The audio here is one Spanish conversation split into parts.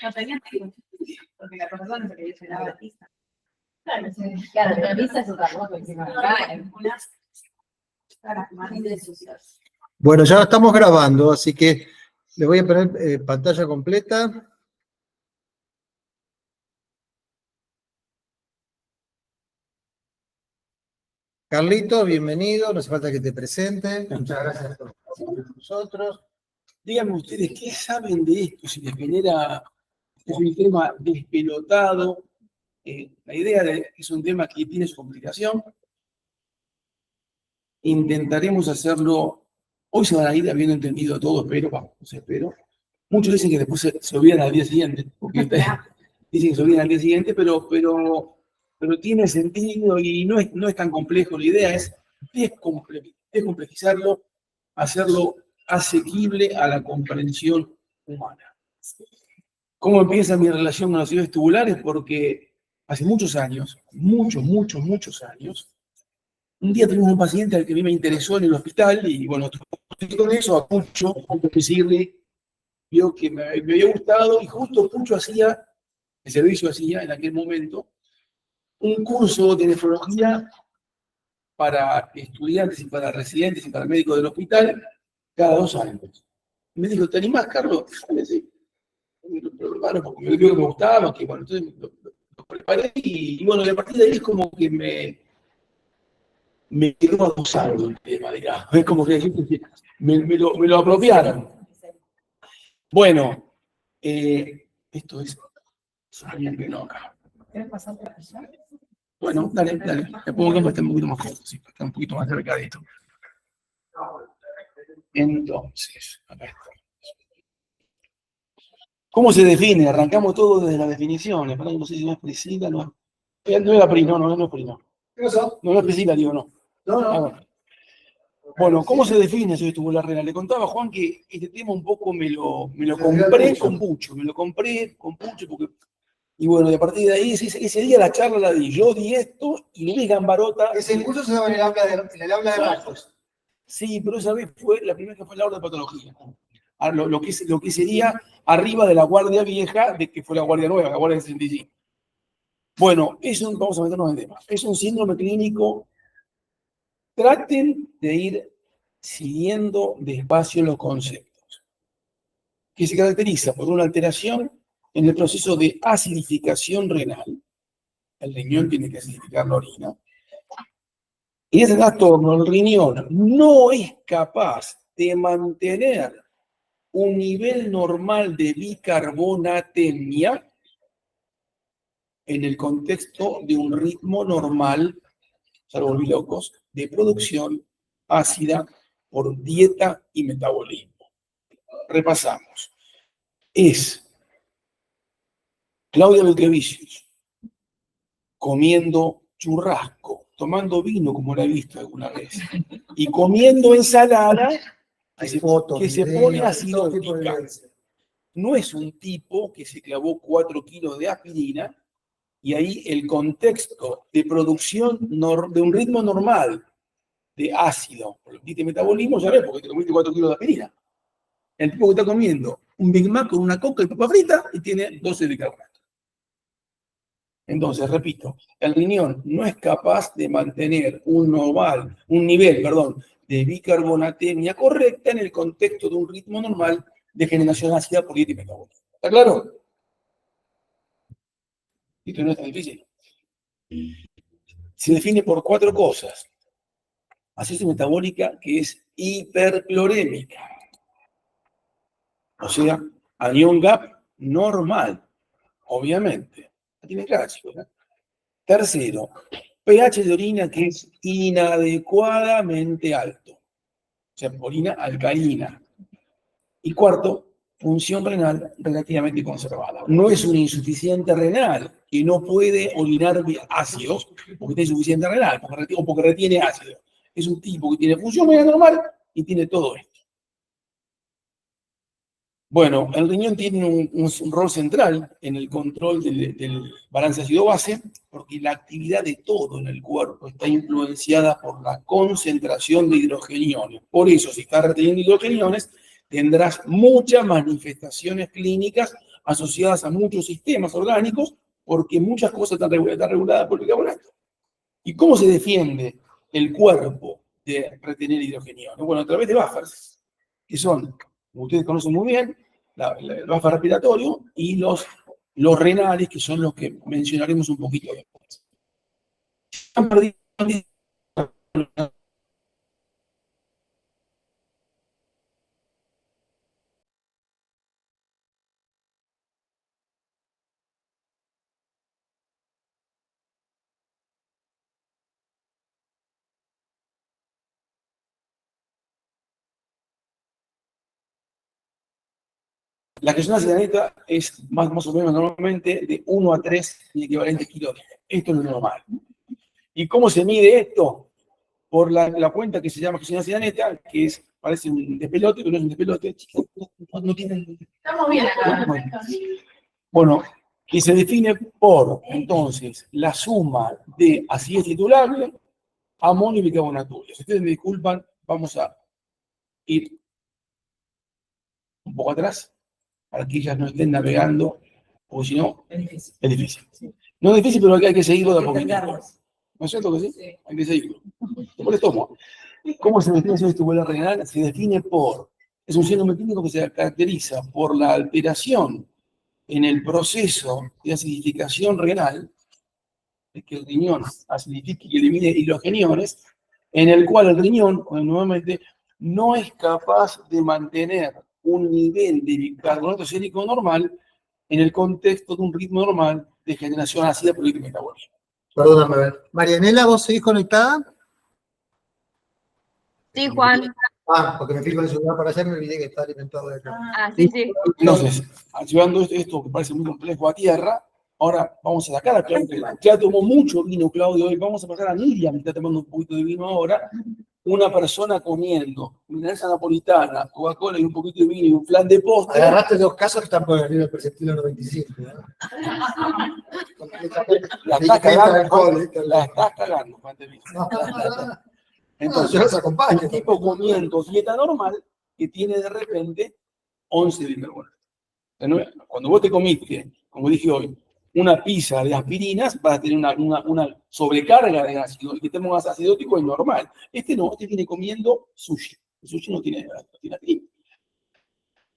No tenía tiempo, porque la profesora no se quería llenar la pista. Claro, la pista es otra cosa. Bueno, ya estamos grabando, así que le voy a poner pantalla completa. Carlito, bienvenido, no hace falta que te presente. Muchas gracias por estar con nosotros. Díganme ustedes, ¿qué saben de esto? Si les genera, es un tema despelotado. La idea es un tema que tiene su complicación. Intentaremos hacerlo. Hoy se van a ir habiendo entendido todo, pero vamos, espero. Muchos dicen que después se olvidan al día siguiente, porque dicen que se olvidan al día siguiente, pero tiene sentido y no es tan complejo. La idea es descomplejizarlo, hacerlo asequible a la comprensión humana. ¿Cómo empieza mi relación con las ciudades tubulares? Porque hace muchos años, muchos años, un día tuvimos un paciente al que a mí me interesó en el hospital y bueno, con eso a Pucho, que sirve, vio que me había gustado y justo Pucho el servicio hacía en aquel momento, un curso de nefrología para estudiantes y para residentes y para médicos del hospital cada 2 años. Y me dijo, ¿te animás, Carlos? Sí. Lo preparo porque me vio que me gustaba, que bueno, entonces lo preparé y bueno, a partir de ahí es como que me quedó abusado el tema, digamos. Es como que me lo apropiaron. Bueno, esto es alguien que no acá. ¿Quieres pasar por allá? Bueno, dale. Me pongo que está un poquito más corto, sí, está un poquito más cerca de esto. Entonces, acá está. ¿Cómo se define? Arrancamos todo desde las definiciones. No sé si no es Priscila, no era Pri, no es Pri, no. ¿Qué pasó? No es Priscila, digo, no. No. Bueno, ¿cómo se define ciudad tubular renal? Le contaba a Juan que este tema un poco me lo compré con Pucho. Me lo compré con Pucho porque... Y bueno, de a partir de ahí, ese día la charla la di. Yo di esto y Luis Gambarota... Ese curso se daba en el aula de Marcos. Sí, pero esa vez fue la primera que fue la hora de patología. Lo que sería arriba de la guardia vieja, de que fue la guardia nueva, la guardia del 65. Bueno, vamos a meternos en el tema. Es un síndrome clínico. Traten de ir siguiendo despacio los conceptos, que se caracteriza por una alteración en el proceso de acidificación renal. El riñón tiene que acidificar la orina. Y ese trastorno, el riñón, no es capaz de mantener un nivel normal de bicarbonatemia en el contexto de un ritmo normal, salvo locos, de producción ácida por dieta y metabolismo. Repasamos. Es Claudia Belkevicius comiendo churrasco, tomando vino, como la he visto alguna vez, y comiendo ensalada que se pone acidótica. No es un tipo que se clavó 4 kilos de aspirina y ahí el contexto de producción de un ritmo normal de ácido por el metabolismo, ya ves, porque te comiste 4 kilos de aspirina. El tipo que está comiendo un Big Mac con una coca y papa frita y tiene 12 de carbohidratos. Entonces, repito, el riñón no es capaz de mantener un nivel de bicarbonatemia correcta en el contexto de un ritmo normal de generación ácida por dieta y metabolismo. ¿Está claro? Esto no es tan difícil. Se define por 4 cosas. Acidosis metabólica, que es hiperclorémica. O sea, anión gap normal, obviamente. La tienen clara, chicos, ¿eh? Tercero, pH de orina que es inadecuadamente alto. O sea, orina alcalina. Y cuarto, función renal relativamente conservada. No es un insuficiente renal que no puede orinar ácidos porque está insuficiente renal o porque retiene ácido. Es un tipo que tiene función renal normal y tiene todo esto. Bueno, el riñón tiene un rol central en el control del balance ácido-base porque la actividad de todo en el cuerpo está influenciada por la concentración de hidrogeniones. Por eso, si estás reteniendo hidrogeniones, tendrás muchas manifestaciones clínicas asociadas a muchos sistemas orgánicos porque muchas cosas están reguladas por el bicarbonato. ¿Y cómo se defiende el cuerpo de retener hidrogenio? Bueno, a través de buffers, que son, como ustedes conocen muy bien, el buffer respiratorio y los renales, que son los que mencionaremos un poquito después. La creatina cianeta es más o menos normalmente de 1 a 3 equivalentes kilómetros. Esto es lo normal. ¿Y cómo se mide esto? Por la cuenta que se llama creatina cianeta, que parece un despelote, pero no es un despelote. No tiene... Estamos bien acá. Bueno, que se define por, entonces, la suma de acidez titulable, amonio y bicarbonato. Si ustedes me disculpan, vamos a ir un poco atrás, para que ellas no estén navegando, porque si no, es difícil. No es difícil, pero hay que seguirlo de a poquito. ¿No es cierto que sí? Sí. Hay que seguirlo. Después les tomo. ¿Cómo se define acidez titular renal? Se define por, es un síndrome clínico que se caracteriza por la alteración en el proceso de acidificación renal, de que el riñón acidifique y elimine hidrogeniones, en el cual el riñón, nuevamente, no es capaz de mantener un nivel de bicarbonato cianhídrico normal en el contexto de un ritmo normal de generación ácida por el metabolismo. Perdóname, a ver. Marianela, ¿vos seguís conectada? Sí, Juan. Ah, porque me fui con el celular para allá y me olvidé que está alimentado de acá. Ah, sí, sí. Entonces, llevando esto que parece muy complejo a tierra, ahora vamos a sacar a Claudio. Ya tomó mucho vino, Claudio, hoy vamos a pasar a Miriam, que está tomando un poquito de vino ahora. Una persona comiendo milanesa napolitana, Coca-Cola y un poquito de vino y un flan de postre. Agarraste dos casos que están por arriba del perceptivo 95. ¿no? La estás cagando, Juan de Vito. Entonces, yo los acompaño. el tipo comiendo dieta normal que tiene de repente 11 de bicarbonato. Cuando vos te comiste, como dije hoy, una pizza de aspirinas, vas a tener una sobrecarga de ácido. El que tenemos acidótico es normal. Este no, este viene comiendo sushi. El sushi no tiene aspirina.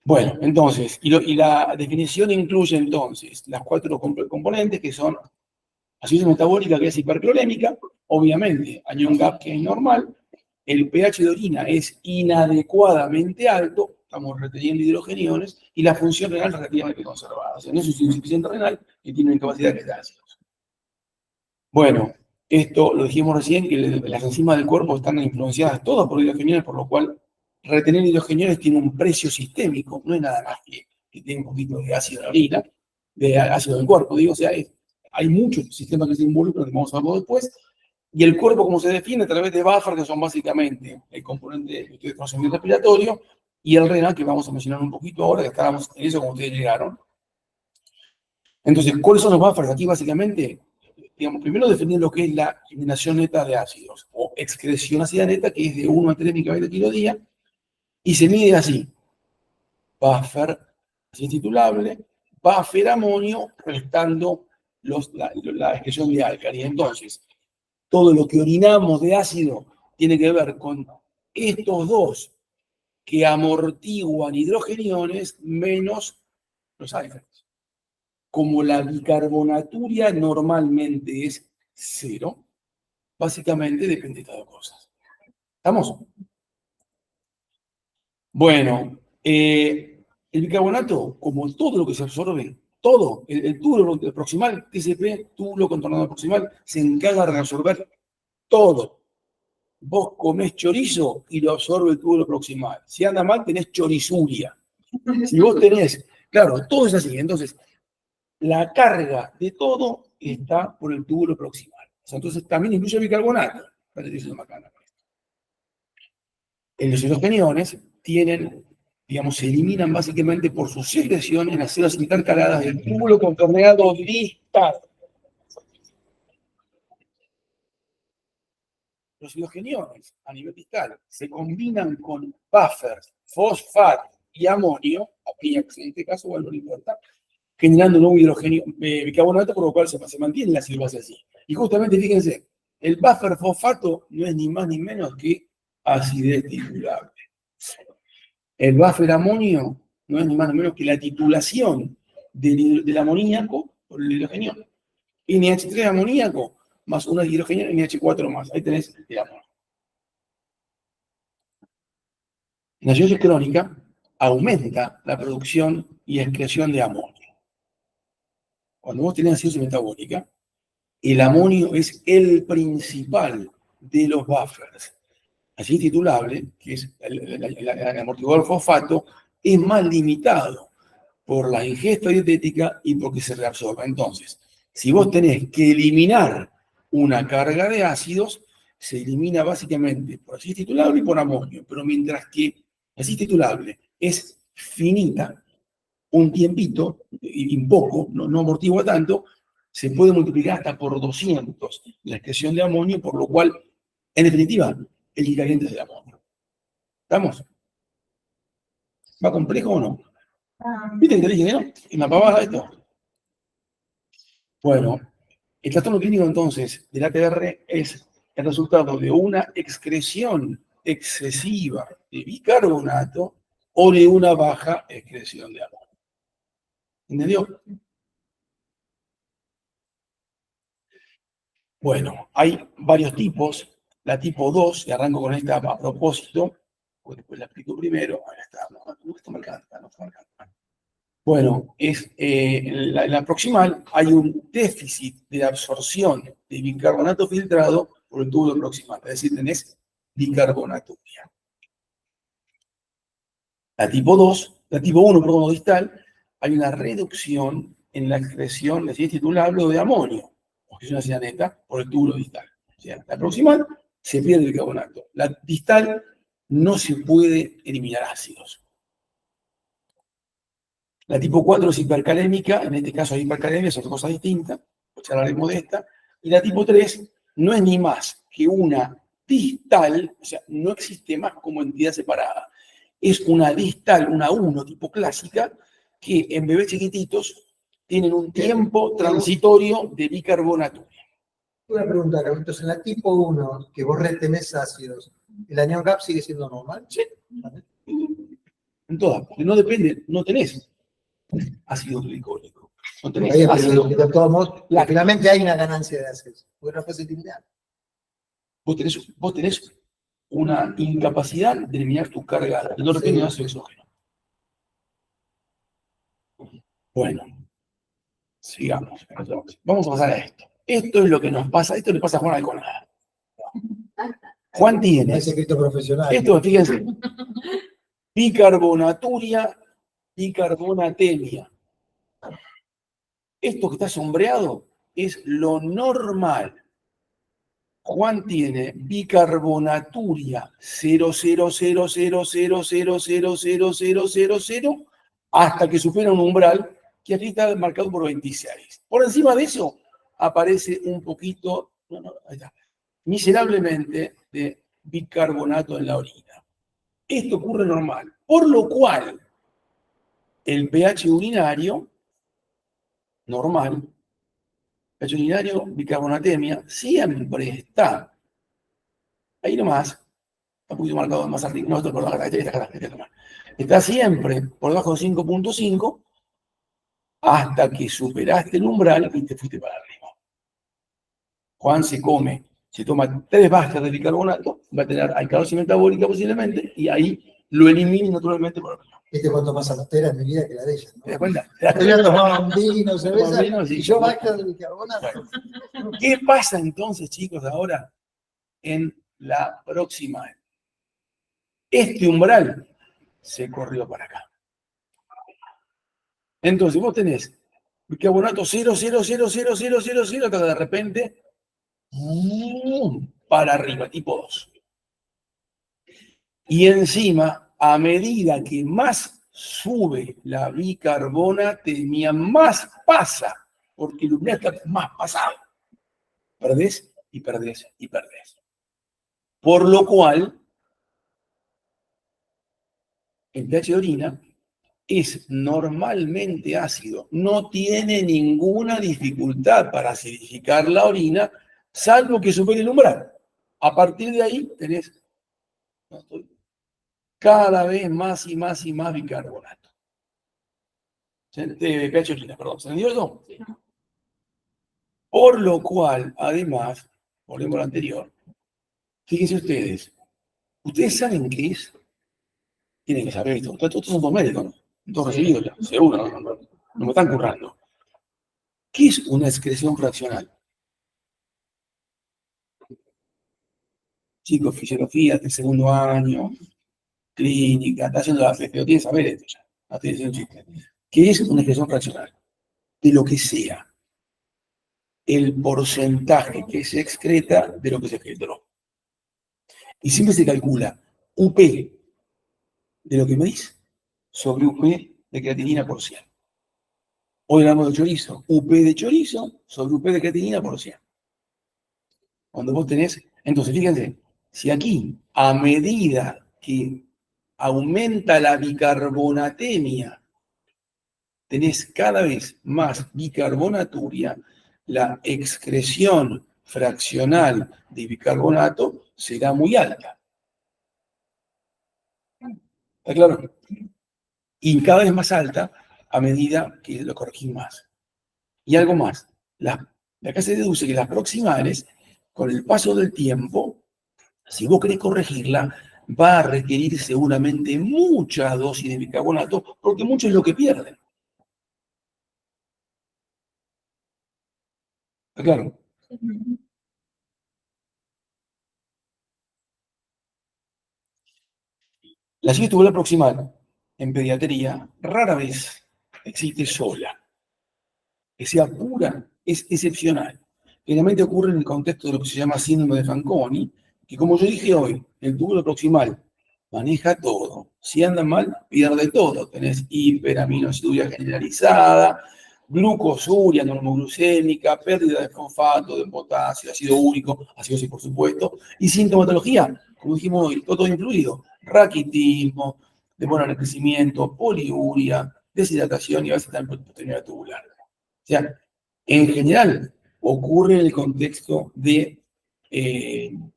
Bueno, entonces, y la definición incluye entonces las 4 componentes que son acidosis metabólica, que es hiperclorémica, obviamente, anión GAP, que es normal, el pH de orina es inadecuadamente alto, estamos reteniendo hidrogeniones, y la función renal relativamente conservada. O sea, no es un insuficiente renal que tiene una incapacidad de ácidos. Bueno, esto lo dijimos recién, que las enzimas del cuerpo están influenciadas todas por hidrogeniones, por lo cual retener hidrogeniones tiene un precio sistémico, no es nada más que tiene un poquito de ácido en la orina, de ácido del cuerpo, digo, o sea, hay muchos sistemas que se involucran, que vamos a hablar después, y el cuerpo, como se define, a través de buffers, que son básicamente el componente que ustedes conocen del respiratorio, y el renal, que vamos a mencionar un poquito ahora, que estábamos en eso cuando ustedes llegaron. Entonces, ¿cuáles son los buffers? Aquí, básicamente, digamos, primero definir lo que es la eliminación neta de ácidos, o excreción ácida neta, que es de 1 a 3 microgram kilo día, y se mide así: buffer, así titulable, buffer amonio, restando la excreción de álcali. Entonces, todo lo que orinamos de ácido tiene que ver con estos dos que amortiguan hidrogeniones menos los álcalis. Como la bicarbonaturia normalmente es 0, básicamente depende de estas dos cosas. ¿Estamos? Bueno, el bicarbonato, como todo lo que se absorbe, todo, el túbulo proximal, TCP, túbulo contornado proximal, se encarga de reabsorber todo. Vos comés chorizo y lo absorbe el túbulo proximal. Si anda mal, tenés chorizuria. Si vos tenés, claro, todo es así. Entonces, la carga de todo está por el túbulo proximal. O sea, entonces, también incluye bicarbonato. En los hidrogeniones tienen, digamos, se eliminan básicamente por su secreción en las células intercaladas del túbulo contorneado distal. Los hidrogeniones a nivel distal se combinan con buffers, fosfato y amonio, en este caso, bueno, no importa, generando nuevo hidrógeno, bicarbonato, por lo cual se mantiene la ácido base así. Y justamente, fíjense, el buffer fosfato no es ni más ni menos que acidez titulable. El buffer amonio no es ni más ni menos que la titulación del amoníaco por el hidrógeno. NH3 amoníaco más una hidrógeno NH4 más. Ahí tenés el amonio. En la acidosis crónica aumenta la producción y excreción de amonio. Cuando vos tenés acidosis metabólica, el amonio es el principal de los buffers. Así titulable, que es el amortiguador fosfato, es más limitado por la ingesta dietética y porque se reabsorbe. Entonces, si vos tenés que eliminar una carga de ácidos, se elimina básicamente por acidez titulable y por amonio. Pero mientras que la acidez titulable es finita, un tiempito, y poco, no amortigua tanto, se puede multiplicar hasta por 200 la excreción de amonio, por lo cual, en definitiva, el equivalente es el amonio. ¿Estamos? ¿Va complejo o no? ¿Viste que te dije, no? ¿Y una pavada esto? Bueno, el trastorno clínico entonces del ATR es el resultado de una excreción excesiva de bicarbonato o de una baja excreción de amonio. ¿Entendió? Bueno, hay varios tipos. La tipo 2, y arranco con esta a propósito, pues después la explico primero. Ahí está, no está marcando, no está marcando. Bueno, es la proximal, hay un déficit de absorción de bicarbonato filtrado por el tubo proximal, es decir, tenés bicarbonaturia. La tipo 2, la tipo 1, perdón, distal, hay una reducción en la excreción de acidez titulable o de amonio, porque es una cianeta, por el tubo distal. O sea, la proximal se pierde el bicarbonato. La distal no se puede eliminar ácidos. La tipo 4 es hipercalémica, en este caso hay hipercalemia, es otra cosa distinta, pues hablaremos de esta. Y la tipo 3 no es ni más que una distal, o sea, no existe más como entidad separada. Es una distal, una 1 tipo clásica, que en bebés chiquititos tienen un tiempo transitorio de bicarbonaturia. Una pregunta, Carlitos, en la tipo 1, que vos retenés ácidos, ¿el anión GAP sigue siendo normal? Sí. En todas, porque no depende, no tenés ácido glicólico. No tenés Ahí, ácido. pero de todos modos, finalmente hay una ganancia de ácidos. Porque no puedes eliminar. Vos tenés una incapacidad de eliminar tu carga, no depende de ácido exógeno. Bueno, sigamos. Vamos a pasar a esto. Esto es lo que nos pasa, esto le pasa a Juan Alconada. Juan tiene. Es secreto profesional. Esto, fíjense. Bicarbonaturia, bicarbonatemia. Esto que está sombreado es lo normal. Juan tiene bicarbonaturia 0,00000000000 hasta que supera un umbral que aquí está marcado por 26. Por encima de eso aparece un poquito, ahí está, miserablemente de bicarbonato en la orina. Esto ocurre normal, por lo cual el pH urinario normal, pH urinario, bicarbonatemia, siempre está ahí nomás, está un poquito marcado más arriba, no, esto por acá, está siempre por debajo de 5.5 hasta que superaste el umbral y te fuiste para arriba. Juan se toma 3 bastas de bicarbonato, va a tener alcalosis metabólica posiblemente, y ahí lo elimina naturalmente por arriba. Este cuanto más altera en mi vida que la de ella, ¿no? ¿Te das cuenta? Ella tomaba un vino, cerveza, Vino, sí. y yo basta de bicarbonato. ¿Qué pasa entonces, chicos, ahora en la próxima? Este umbral se corrió para acá. Entonces, vos tenés bicarbonato 0,0000000 hasta que de repente para arriba, tipo 2. Y encima, a medida que más sube la bicarbonatemia, más pasa, porque el umbral está más pasado. Perdés y perdés y perdés. Por lo cual, el pH de orina es normalmente ácido, no tiene ninguna dificultad para acidificar la orina, salvo que supere el umbral. A partir de ahí tenés cada vez más y más y más bicarbonato. De pH orina, perdón. ¿Se entendió eso? Sí. Por lo cual, además, volvemos a lo anterior, fíjense ustedes saben qué es, tienen que saber esto, todos son dos médicos, ¿no? Todos recibidos ya, seguro, no me están currando. ¿Qué es una excreción fraccional? Chicos, fisiología de segundo año, clínica, está haciendo la fe, pero tienen que saber esto ya, no estoy diciendo chiste. ¿Qué es una excreción fraccional? De lo que sea. El porcentaje que se excreta de lo que se excretó. Y siempre se calcula UP de lo que medís sobre UP de creatinina por 100. Hoy hablamos de chorizo. UP de chorizo sobre UP de creatinina por 100. Cuando vos tenés... Entonces, fíjense, si aquí, a medida que aumenta la bicarbonatemia, tenés cada vez más bicarbonaturia, la excreción fraccional de bicarbonato será muy alta. ¿Está claro? Y cada vez más alta a medida que lo corregís más. Y algo más. De acá se deduce que las proximales, con el paso del tiempo, si vos querés corregirla, va a requerir seguramente mucha dosis de bicarbonato, porque mucho es lo que pierden. ¿Está claro? La sífilis tubular proximal en pediatría rara vez existe sola. Que sea pura es excepcional. Generalmente ocurre en el contexto de lo que se llama síndrome de Fanconi, que como yo dije hoy, el túbulo proximal maneja todo. Si anda mal, pierde todo. Tenés hiperaminoaciduria generalizada, glucosuria normoglucémica, pérdida de fosfato, de potasio, ácido úrico, acidosis por supuesto, y sintomatología, como dijimos hoy, todo incluido. Raquitismo, demora en el crecimiento, poliuria, deshidratación y a veces también hipotensión tubular. O sea, en general ocurre en el contexto de un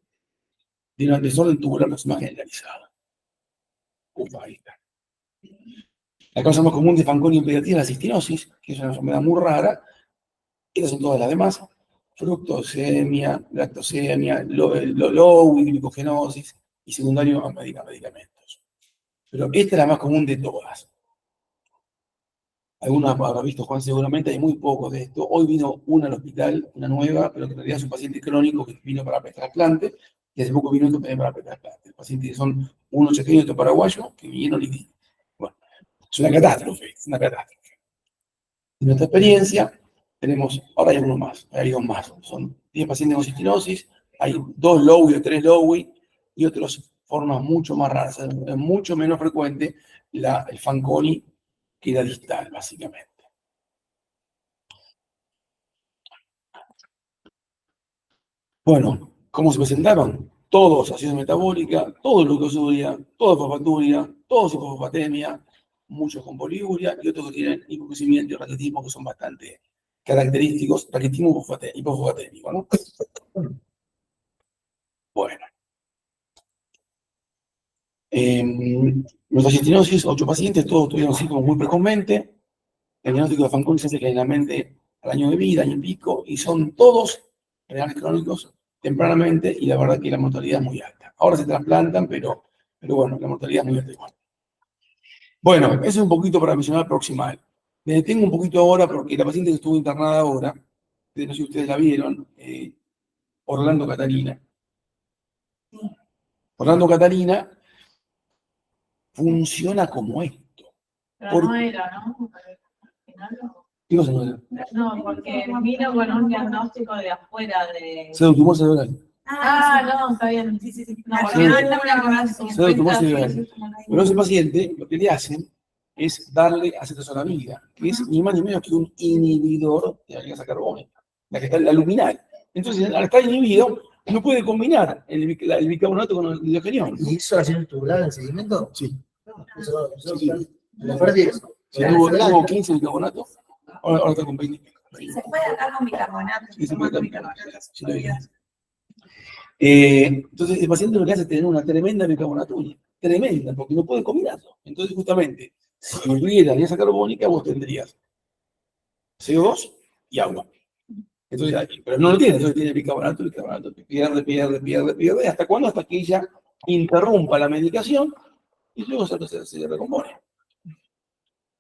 desorden tubular más generalizado. Ahí está. La causa más común de Fanconi en pediatría es la cistinosis, que es una enfermedad muy rara. Estas son todas las demás. Fructosemia, lactosemia, low glicogenosis y secundario a medicamentos. Pero esta es la más común de todas. Algunos habrán visto, Juan, seguramente hay muy poco de esto. Hoy vino una al hospital, una nueva, pero que en realidad es un paciente crónico que vino para trasplante, y hace poco vino otro también para trasplante. El paciente son unos chequeños y otro paraguayo que vinieron y bueno, es una catástrofe, es una catástrofe. En nuestra experiencia, tenemos, ahora hay uno más, hay dos más. Son 10 pacientes con cistinosis, hay 2 Lowy o 3 Lowy y otras formas mucho más raras. Es mucho menos frecuente el Fanconi que la distal, básicamente. Bueno, ¿cómo se presentaron? Todos acidosis metabólica, todo glucosuria, todo fosfaturia, todos hipofosfatemia, muchos con poliuria y otros que tienen hipocrecimiento y raquitismo, que son bastante característicos, raquitismo hipofosfatémico, ¿no? Bueno. Nuestra cistinosis, 8 pacientes, todos tuvieron síntomas muy precozmente. El diagnóstico de Fanconi se hace generalmente al año de vida, año y pico, y son todos renales crónicos tempranamente, y la verdad que la mortalidad es muy alta. Ahora se trasplantan, pero bueno, la mortalidad es muy alta igual. Bueno, eso es un poquito para mencionar proximal. Me detengo un poquito ahora porque la paciente que estuvo internada ahora, no sé si ustedes la vieron, Orlando Catalina. Orlando Catalina funciona como esto. Pero no era, ¿no? Al final no. ¿Qué cosa no era? No, porque vino con un diagnóstico de afuera de... Pseudotumor cerebral. No, está bien. Sí. No, porque no una corazón. Pseudotumor cerebral. Pero ese paciente, lo que le hacen es darle acetazolamida, que es ni más ni menos que un inhibidor de la ligasa carbónica, la que está en la luminal. Entonces, al estar inhibido, no puede combinar el bicarbonato con el hidrogenión. ¿Y eso hace un tubular en seguimiento? Sí. Eso Sí. Le perdí eso. Si tuvo 15 bicarbonato, ahora está con 20. Sí, se puede dar con bicarbonato. Sí, se puede dar con bicarbonato. Sí, lo vi. Todavía. Entonces, el paciente lo que hace es tener una tremenda bicarbonaturia. Tremenda, porque no puede combinarlo. Entonces, justamente, si hubiera alianza carbónica, vos tendrías CO2 y agua. Entonces, pero no lo tiene, entonces tiene bicarbonato, pierde. ¿Hasta cuándo? Hasta que ella interrumpa la medicación y luego se recompone.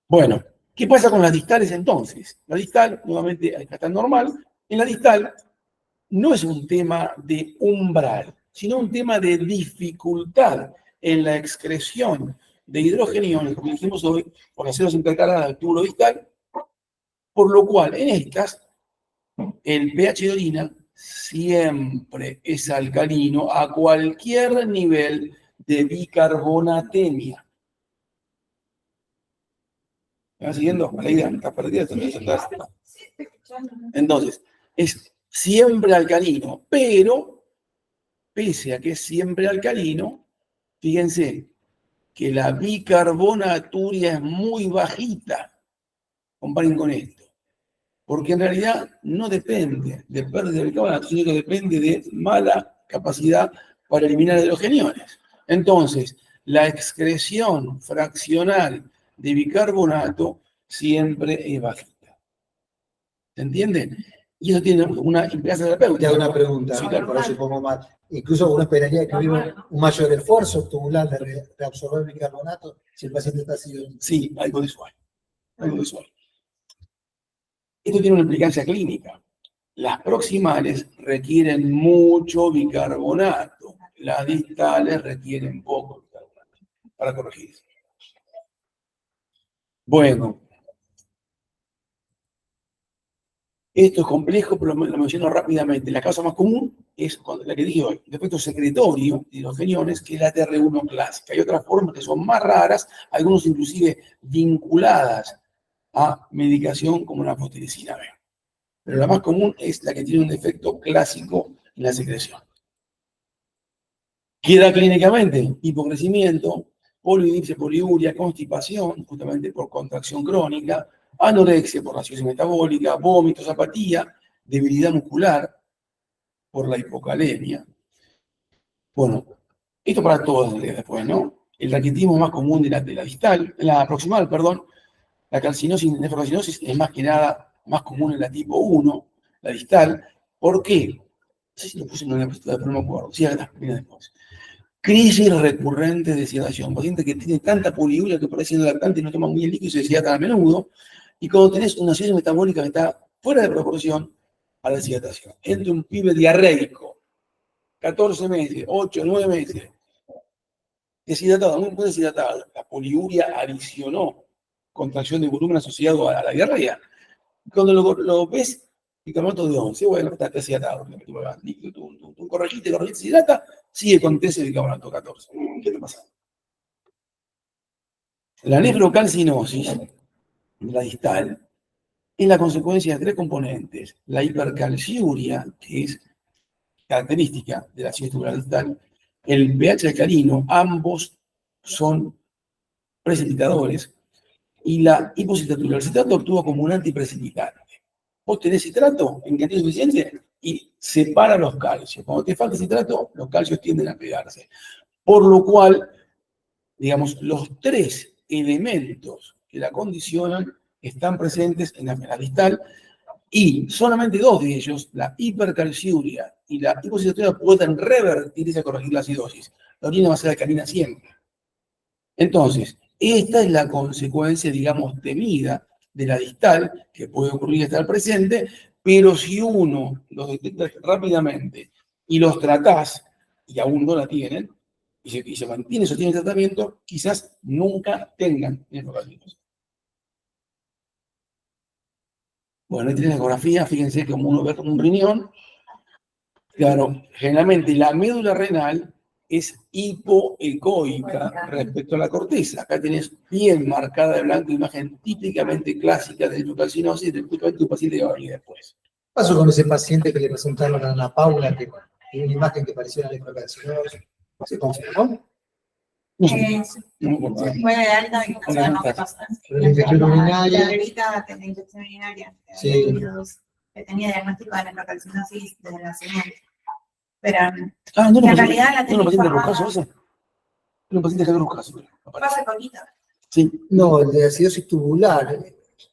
Bueno, ¿qué pasa con las distales entonces? La distal, nuevamente, acá está normal. En la distal no es un tema de umbral, sino un tema de dificultad en la excreción de hidrogeniones, como dijimos hoy, por las células intercaladas del túbulo distal, por lo cual en estas el pH de orina siempre es alcalino a cualquier nivel de bicarbonatemia. ¿Me vas siguiendo? La idea está perdida. Entonces, es siempre alcalino, pero pese a que es siempre alcalino, fíjense que la bicarbonaturia es muy bajita. Comparen con esto. Porque en realidad no depende de pérdida de bicarbonato, sino que depende de mala capacidad para eliminar hidrogeniones. Entonces, la excreción fraccional de bicarbonato siempre es bajita. ¿Se entiende? Y eso tiene una implicancia Te terapéutica. hago una pregunta, Sí, claro. por eso un poco más. Incluso uno esperaría que hubiera un mayor esfuerzo tubular de reabsorber bicarbonato si el paciente está así. Sí, algo de eso hay. Algo de eso hay. Esto tiene una implicancia clínica. Las proximales requieren mucho bicarbonato. Las distales requieren poco bicarbonato para corregirse. Bueno, esto es complejo, pero lo menciono rápidamente. La causa más común es la que dije hoy, defecto secretorio de hidrogeniones, que es la TR1 clásica. Hay otras formas que son más raras, algunos inclusive vinculadas a medicación como la fostiricina B. Pero la más común es la que tiene un defecto clásico en la secreción. Queda clínicamente hipocrecimiento, polidipsia, poliuria, constipación, justamente por contracción crónica, anorexia por la acidosis metabólica, vómitos, apatía, debilidad muscular por la hipocalemia. Bueno, esto para todas las después, ¿no? El raquitismo más común de la distal, la proximal, perdón, la calcinosis, nefrocarcinosis es más que nada más común en la tipo 1, la distal. ¿Por qué? No sé si lo puse en una diapositiva, pero no me acuerdo. Sí, acá viene después. Crisis recurrente de deshidratación. Paciente que tiene tanta poliuria que parece lactante y no toma muy bien líquido y se deshidrata a menudo. Y cuando tenés una acidosis metabólica que está fuera de proporción a la deshidratación. Entre un pibe diarreico, 14 meses, 8, 9 meses, deshidratado, muy deshidratado. La poliuria adicionó contracción de volumen asociado a la diarrea. Cuando lo ves, bicarbonato de 11, bueno, está deshidratado. Tú corregiste, se hidrata, sigue con 13 bicarbonato 14. ¿Qué te pasa? La nefrocalcinosis, la distal, es la consecuencia de tres componentes. La hipercalciuria, que es característica de la acidosis tubular distal, el pH alcalino, ambos son precipitadores, y la hipocitratura. El citrato actúa como un antiprecipitante. Vos tenés citrato en cantidad suficiente y separa los calcios. Cuando te falta citrato, los calcios tienden a pegarse. Por lo cual, digamos, los tres elementos que la condicionan están presentes en la distal y solamente dos de ellos, la hipercalciuria y la hipocitratura, pueden revertirse a corregir la acidosis. La orina va a ser alcalina siempre. Entonces, esta es la consecuencia, digamos, temida de la distal, que puede ocurrir hasta el presente, pero si uno los detecta rápidamente y los tratás, y aún no la tienen, y se mantiene, sostiene el tratamiento, quizás nunca tengan nefrocalcinosis. Bueno, ahí tienen la ecografía, fíjense como uno ve como un riñón. Claro, generalmente la médula renal es hipoecoica respecto a la corteza. Acá tenés bien marcada de blanco imagen típicamente clásica de nefrocalcinosis del punto de vista de un paciente que va a venir después. ¿Qué pasó con ese paciente que le presentaron a Paula, que tiene una imagen que parecía una nefrocalcinosis? ¿Se confirmó? No sé, no me acuerdo. Fue de alta y no sabemos qué pasó. La infección urinaria. La bebita tenía infección urinaria. Sí. Que tenía diagnóstico de nephrocalcinosis desde el nacimiento. Pero Ah, no en era realidad la un tenía paciente de informada. Roscaso, ese. Era un paciente de Roscaso. Pasa poquito. Sí. No, el de acidosis tubular,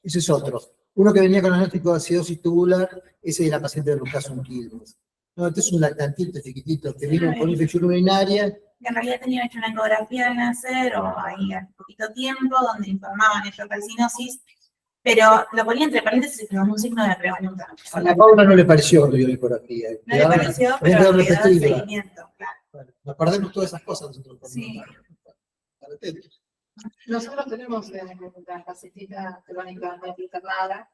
ese es otro. Uno que venía con diagnóstico de acidosis tubular, ese es la paciente de Lucas Unquilmes. No, este es un lactantito chiquitito que vino con infección urinaria. Que en realidad tenía hecho una ecografía al nacer o ahí al poquito tiempo, donde informaban nephrocalcinosis, pero lo ponía entre paréntesis como un signo de pregunta. A la Paula no le pareció cuando vio la ecografía. No le pareció, pero quedaba le quedó el repetitiva. seguimiento, claro. Bueno, nos perdemos todas esas cosas nosotros. Sí. Para atentos. Nosotros tenemos la facetita crónica internada,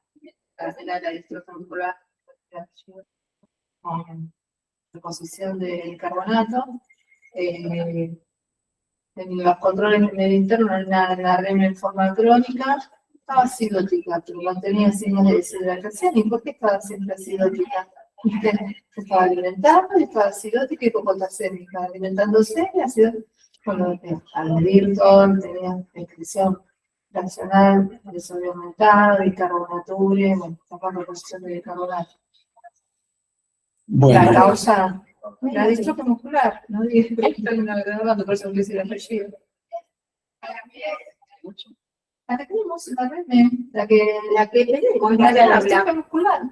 la distrofia muscular, con reposición de carbonato. En los controles en el interno, en la REM en forma crónica, estaba acidótica, pero mantenía signos de deshidratación. ¿Y por qué estaba siempre acidótica? Se estaba alimentando y estaba acidótica y hipopotasémica, alimentándose y acidótica. Bueno, al medir todo, tenía excreción fraccional de sodio aumentado, bicarbonatura, bueno, esta reposición de bicarbonato. La Bueno, causa, la distrofia muscular, no dije, por eso le hice el apellido. La que tenemos, la REM, la que Con la de la la distrofia muscular.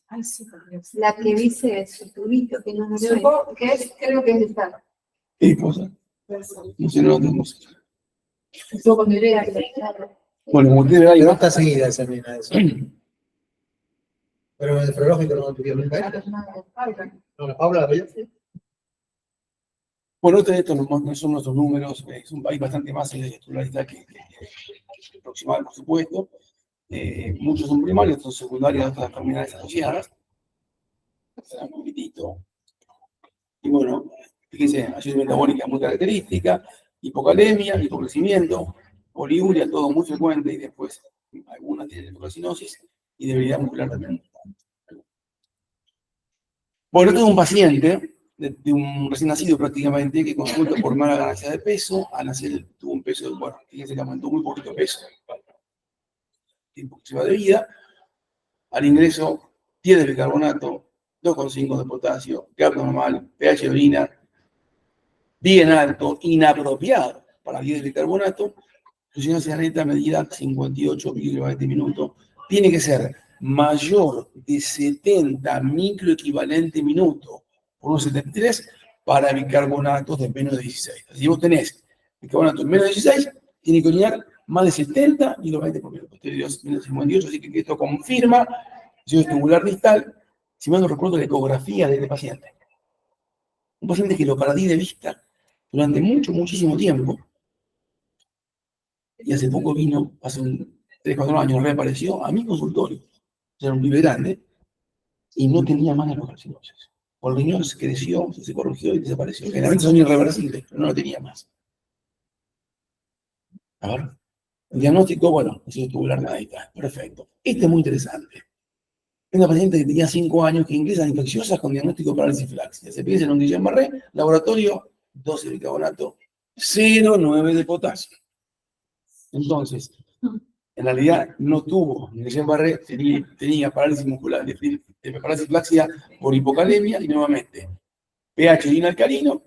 Ay, sí, por Dios. La que dice su tubito, que no sé, que es, creo que es esta. ¿qué cosa? No sé, no lo tenemos. Yo cuando iré a Bueno, como usted verá, Pero yo no está seguida esa mina, eso. Pero el nefrológico no lo tuvieron nunca. No, la Paula la vio. bueno, estos no son nuestros números, hay bastante más de titularidad que proximal, por supuesto. Muchos son primarios, otros secundarios, otras enfermedades asociadas. Será un poquitito. Y bueno, fíjense, acidosis metabólica muy característica, hipocalemia, hipocrecimiento, poliuria, todo muy frecuente, y después algunas tienen hipocalcinosis y debilidad muscular también. Bueno, este es un paciente de un recién nacido prácticamente que consulta por mala ganancia de peso. Al nacer tuvo un peso, bueno, fíjense que aumentó muy poquito peso. Tiempo que se va de vida. Al ingreso, 10 de bicarbonato, 2,5 de potasio, GAP normal, pH de orina, bien alto, inapropiado para 10 de bicarbonato. Succión cianeta medida 58 microgramas por minuto. Tiene que ser mayor de 70 microequivalente minuto por 1,73 para bicarbonatos de menos de 16. Si vos tenés bicarbonatos de menos de 16, tiene que orinar más de 70 microgramas por minuto. Usted dio menos de 58, así que esto confirma acidosis tubular distal. Si mal no recuerdo la ecografía de este paciente. Un paciente que lo perdí de vista durante muchísimo tiempo. Y hace poco vino, hace 3-4 años, reapareció a mi consultorio. Era un pibe grande y no tenía más nephrocalcinosis. El riñón se creció, se corrigió y desapareció. Generalmente son irreversibles, pero no lo tenía más. A ver. El diagnóstico, bueno, acidosis tubular nada. Perfecto. Este es muy interesante. Es una paciente que tenía 5 años que ingresa infecciosas con diagnóstico de parálisis flácida. Se piensa en un Guillain-Barré, laboratorio, 12 de bicarbonato, 0,9 de potasio. Entonces, en realidad no tuvo Guillain-Barré, tenía parálisis muscular, de parálisis flácida por hipocalemia y nuevamente pH inalcalino,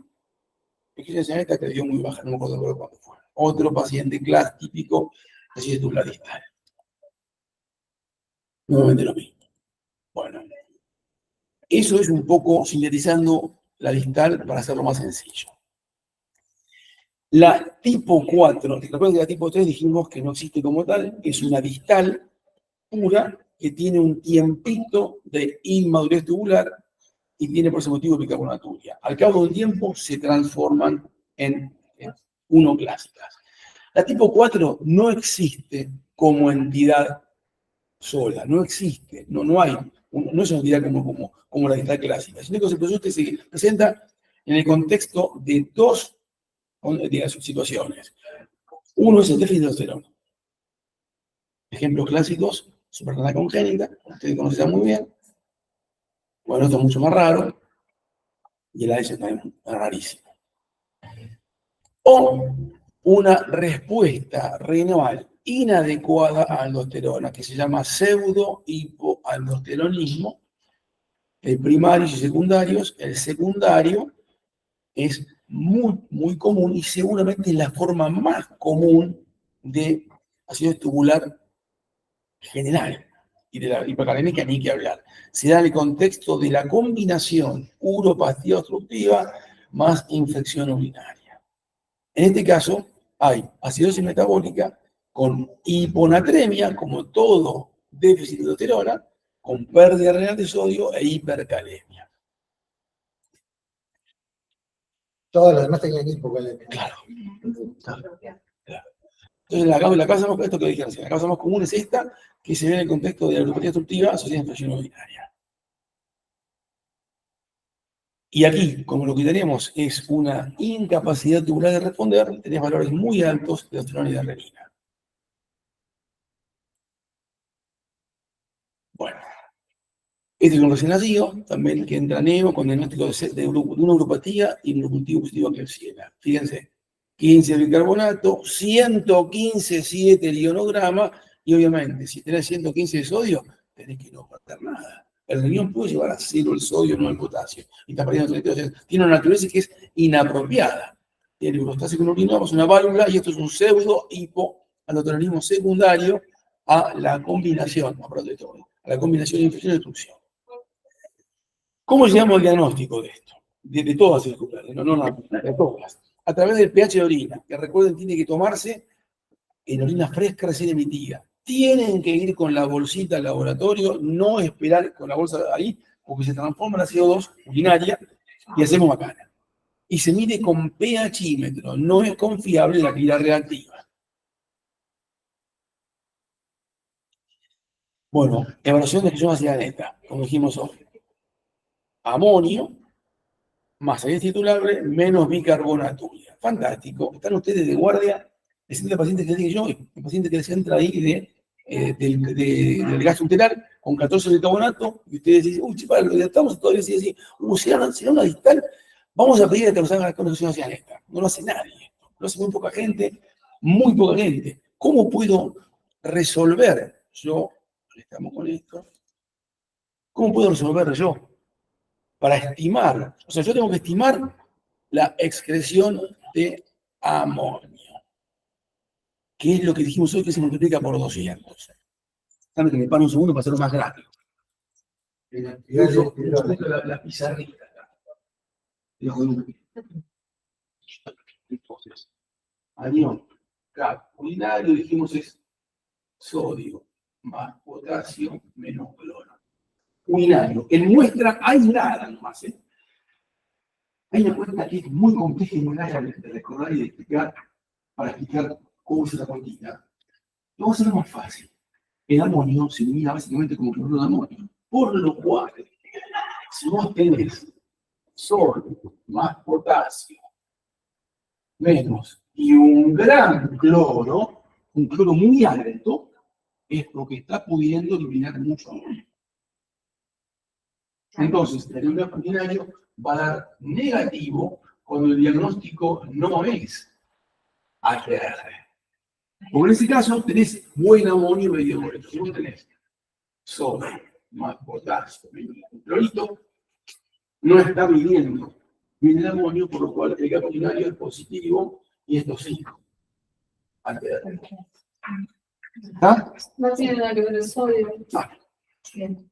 esta que dio muy baja, no me acuerdo cuándo fue. Otro paciente clase típico, así de tubular distal. Nuevamente lo mismo. Bueno, eso es un poco sintetizando la distal para hacerlo más sencillo. La tipo 4, recuerden que la tipo 3 dijimos que no existe como tal, es una distal pura que tiene un tiempito de inmadurez tubular y tiene por ese motivo bicarbonaturia. Al cabo de un tiempo se transforman en unoclásicas. La tipo 4 no existe como entidad sola, no existe, no hay, no es una entidad como la distal clásica, sino que se presenta en el contexto de dos situaciones. Uno es el déficit de testosterona. Ejemplos clásicos, supertona congénita, ustedes conocen muy bien. Bueno, esto es mucho más raro. Y el AS también es rarísimo. o una respuesta renal inadecuada a aldosterona, que se llama pseudo-hipoaldosteronismo. El primario y secundarios. El secundario es muy común y seguramente es la forma más común de ácido tubular general y de la hipercalémica ni que hablar. Se da en el contexto de la combinación uropatía obstructiva más infección urinaria. En este caso hay acidosis metabólica con hiponatremia, como todo déficit de aldosterona, con pérdida renal de sodio e hipercalemia. Todos los demás tenían hipocalemia. Claro. Entonces, la causa más, esto que dije recién, la causa más común es esta, que se ve en el contexto de la neuropatía obstructiva asociada a infección urinaria. Y aquí, como lo que tenemos es una incapacidad tubular de responder, tenemos valores muy altos de aldosterona y de renina. Bueno, este es un recién nacido, también que entra neo con diagnóstico de una neuropatía y un cultivo positivo a Klebsiella. Fíjense, 15 bicarbonato, 115 7 el ionograma, y obviamente, si tenés 115 de sodio, tenés que no perder nada. El riñón puede llevar a cero el sodio, no el potasio. Y está perdiendo 32. Tiene una naturaleza que es inapropiada. Tiene urostasis con urinamos, una válvula, y esto es un pseudo hipoaldosteronismo secundario a la combinación, a la combinación de infección y destrucción. ¿Cómo llegamos al diagnóstico de esto? De todas las circulares, no de todas. A través del pH de orina, que recuerden tiene que tomarse en orina fresca recién emitida. Tienen que ir con la bolsita al laboratorio, no esperar con la bolsa ahí, porque se transforma en CO2 urinaria y hacemos macana. Y se mide con pHímetro, no es confiable la actividad reactiva. Bueno, evaluación de excreción hacia neta, como dijimos hoy. Amonio, más acidez titulable, menos bicarbonatura. Fantástico. Están ustedes de guardia. Es el paciente que les dije yo, el paciente que les entra ahí del gas uteral con 14 de bicarbonato, y ustedes dicen, uy, chipa, lo estamos todavía así, será una distal, vamos a pedir a que nos hagan la conexión hacia esta. No lo hace nadie, lo hace muy poca gente, muy poca gente. ¿Cómo puedo resolver yo, estamos con esto, cómo puedo resolver yo? Para estimar, o sea, yo tengo que estimar la excreción de amonio, que es lo que dijimos hoy que se multiplica por 200. Dame que me pare un segundo para hacerlo más gráfico. La pizarrita. Entonces, anión urinario, dijimos es sodio más potasio menos cloro. Urinario, en muestra aislada nomás, ¿eh? Hay una cuenta que es muy compleja y muy larga de recordar y de explicar, para explicar cómo es esa cuantita. Lo vamos a hacer más fácil. El amonio se mide básicamente como cloruro de amonio. Por lo cual, si vos tenés sodio más potasio menos y un gran cloro, un cloro muy alto, es porque está pudiendo eliminar mucho amonio. Entonces, el diagnóstico urinario va a dar negativo cuando el diagnóstico no es ATR. Como en este caso, tenés buen amonio medio molesto. Si vos tenés sodio más potasio menos clorito, no está midiendo bien el amonio, por lo cual el gas urinario es positivo y es tóxico. ATR. ¿Ah? No tiene nada que ver el sodio. Ah. Bien.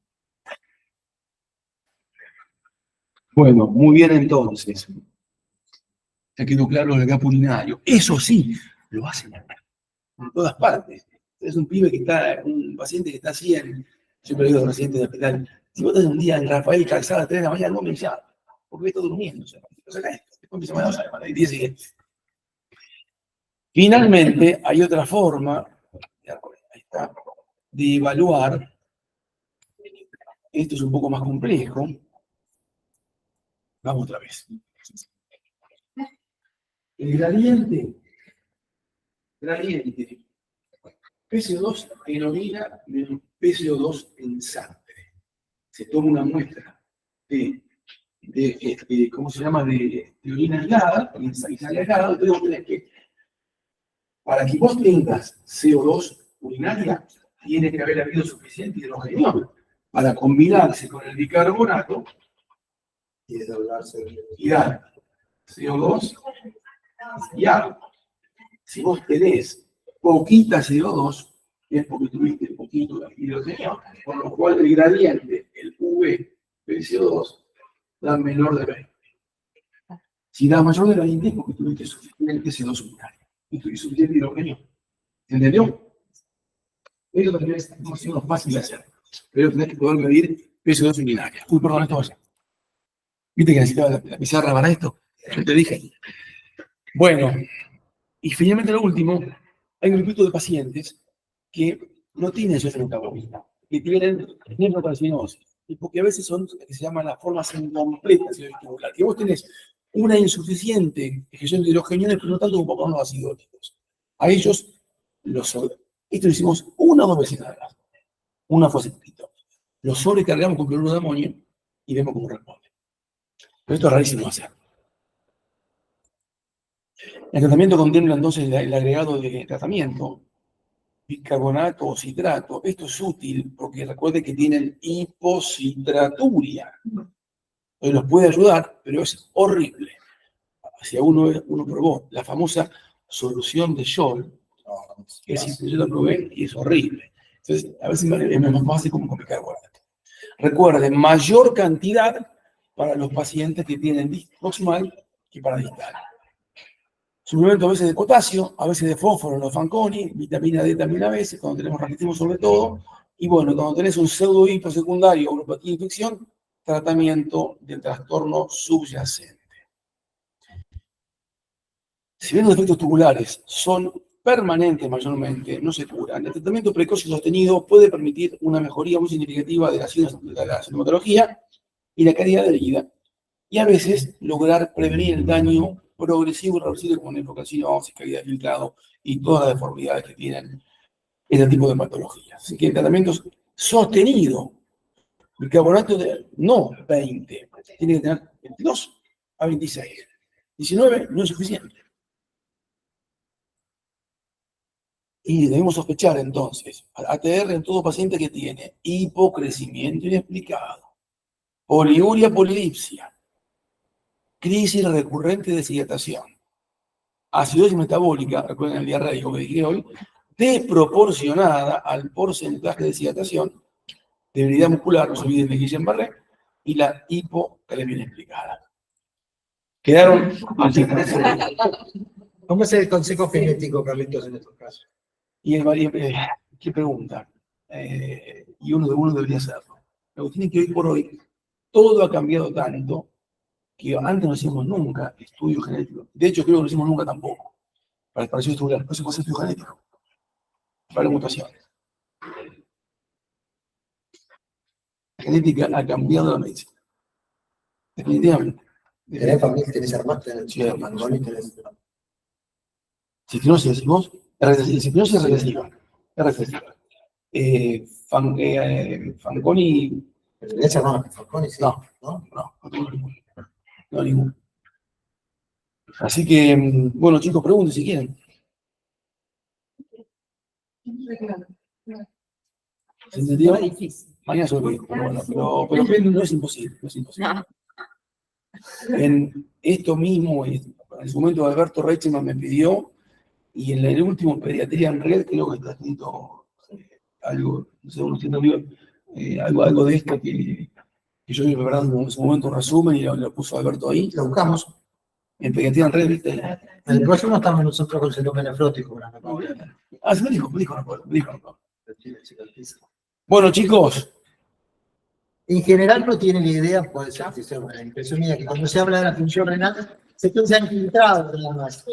Bueno, muy bien entonces. Ya quedó claro el gas urinario. Eso sí, lo hacen en todas partes. Es un pibe que está, un paciente que está así siempre digo a los residentes del hospital, si vos estás un día en Rafael Calzada a las 3 de la mañana, no me llamas, porque está durmiendo. O sea, después empieza a el día siguiente. Finalmente, hay otra forma, ahí está, de evaluar. Esto es un poco más complejo. Vamos otra vez. El gradiente PCO2 en orina menos PCO2 en sangre. Se toma una muestra de ¿cómo se llama? De orina aislada, saliva aislada. Entonces vos tenés que, para que vos tengas CO2 urinaria, tiene que haber habido suficiente hidrogeno para combinarse con el bicarbonato Y desdoblarse. y dar CO2 y agua. Si vos tenés poquita CO2, es porque tuviste poquito de hidrógeno, por lo cual el gradiente, el V del CO2, da menor de 20. Si da mayor de 20, es porque tuviste suficiente CO2 urinario y tuviste suficiente hidrógeno. ¿Entendió? Eso también es más o menos fácil de hacer, pero tenés que poder medir CO2 urinaria. Uy, perdón, esto vaya. ¿Viste que necesitaba la pizarra para esto? Yo te dije. Bueno, y finalmente lo último, hay un grupito de pacientes que no tienen fenocarbonismo, que tienen nefrocarcinosis, y porque a veces son lo que se llama las formas incompletas de vestibular, que vos tenés una insuficiente ejecución de hidrogeniones, pero no tanto como por los acidóticos. A ellos, esto lo hicimos una o dos veces nada más. Una fue hace poquito. Los sobrecargamos con cloruro de amonio y vemos cómo responde. Pero esto es rarísimo de hacer. El tratamiento contempla entonces el agregado de tratamiento, bicarbonato o citrato. Esto es útil porque recuerde que tienen hipocitraturia. Entonces los puede ayudar, pero es horrible. Si uno probó la famosa solución de Scholl, que yo la probé y es horrible. Entonces, a veces es más fácil como con bicarbonato. Recuerden, mayor cantidad para los pacientes que tienen proximal que para distal. Suplemento a veces de potasio, a veces de fósforo, los Fanconi, vitamina D también a veces, cuando tenemos raquitismo sobre todo. Y bueno, cuando tenés un pseudo hipo secundario o neuropatía de infección, tratamiento del trastorno subyacente. Si bien los efectos tubulares son permanentes mayormente, no se curan, el tratamiento precoz y sostenido puede permitir una mejoría muy significativa de la sintomatología y la calidad de vida, y a veces lograr prevenir el daño progresivo y reversible como nefrocarcinosis, caída de filtrado y todas las deformidades que tienen este tipo de patologías. Así que el tratamiento sostenido, bicarbonato de no 20, tiene que tener 22 a 26. 19 no es suficiente. Y debemos sospechar entonces ATR en todo paciente que tiene hipocrecimiento inexplicado, poliuria, polidipsia, crisis recurrente de deshidratación, acidosis metabólica, recuerden el diarreico que dije hoy, desproporcionada al porcentaje de deshidratación, debilidad muscular, no se olviden de Guillain-Barré, y la hipocalemia inexplicada. Quedaron así. ¿Cómo es el consejo genético, Carlitos, en estos casos? Y ¿qué pregunta? Y uno debería hacerlo. Lo que tiene que hoy por hoy, todo ha cambiado tanto que antes no hicimos nunca estudio genético. De hecho, creo que no hicimos nunca tampoco. Para el parecido estudiar, no se puede hacer estudio genético. Para las mutaciones. La genética ha cambiado la medicina. Definitivamente. ¿Tenés familia? ¿Tenés hermanos? ¿Tenés Sí, hermanos. hermanos? Cistilosis, decimos. Cistilosis es recesiva. Es recesiva. Fanconi. ¿Tenés hermanos? ¿Fanconi? Sí. No tengo ninguno. No, ninguno. Así que, bueno, chicos, pregunten si quieren. ¿Se entendió? Mañana sobre pero bueno, pero no es imposible. No es imposible. No. En esto mismo, en su momento Alberto Reitzeman me pidió, y en el último Pediatría en Red, creo que está escrito algo, no sé, uno siendo algo de esto que yo iba preparando en su momento un resumen y lo puso Alberto ahí, lo buscamos. En Pediatría en Red, ¿viste? El próximo estamos nosotros con síndrome nefrótico. Ah, se me dijo. Bueno, chicos. En general no tiene la idea, puede ser que sea una impresión mía, que cuando se habla de la función renal, se piensa en filtrado nada más.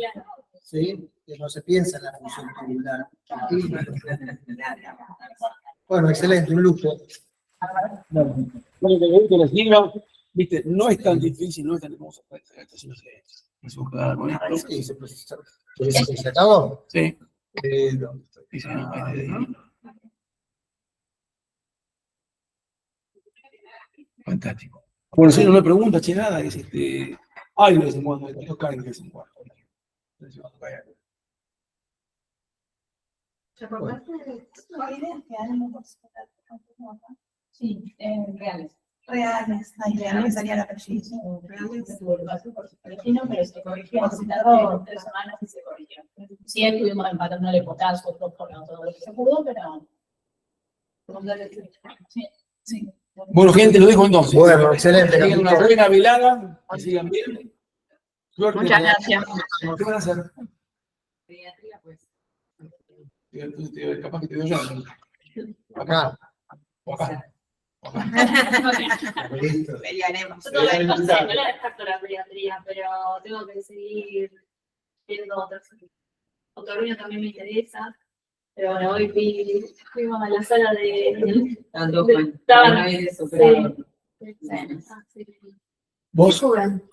¿Sí? Que no se piensa en la función tubular. Bueno, excelente, un lujo. Bueno, que les digo, viste, no es tan difícil, no es tan hermoso. Sí, se acabó. Sí. Fantástico. Bueno, si no me pregunta, che, nada, es ay, de vez en cuando, ellos caen de vez en cuando. De vez en cuando caen. Sí, reales. Reales, ahí reales sería la precisión. Pero se corrigió, se tardó 3 semanas y se corrigió. Sí, estuvimos empatándole potazos, otros por todo lo que se pudo, pero. Sí, sí. Bueno, gente, lo dejo entonces. Bueno, excelente. Que tengan una buena velada, que sigan bien. Suerte. Muchas gracias. ¿Qué van a hacer? Pediatría, pues. Capaz que te doy yo. Acá. Acá. Listo. Pelearemos. Yo todavía no sé, no la descarto la pediatría, pero tengo que seguir viendo otro ruido también me interesa. Pero bueno, hoy fuimos a la sala de. Estaban. Eso, pero. Sí. ¿Vos? Suben.